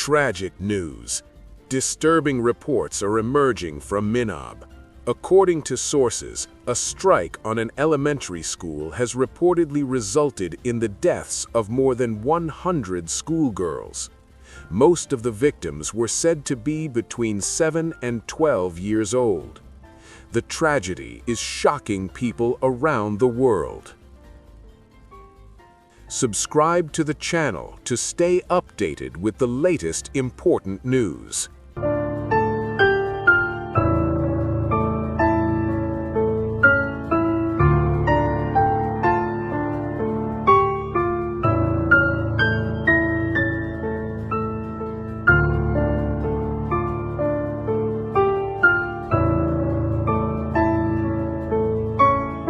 Tragic news. Disturbing reports are emerging from Minab. According to sources, a strike on an elementary school has reportedly resulted in the deaths of more than 100 schoolgirls. Most of the victims were said to be between 7 and 12 years old. The tragedy is shocking people around the world. Subscribe to the channel to stay updated with the latest important news.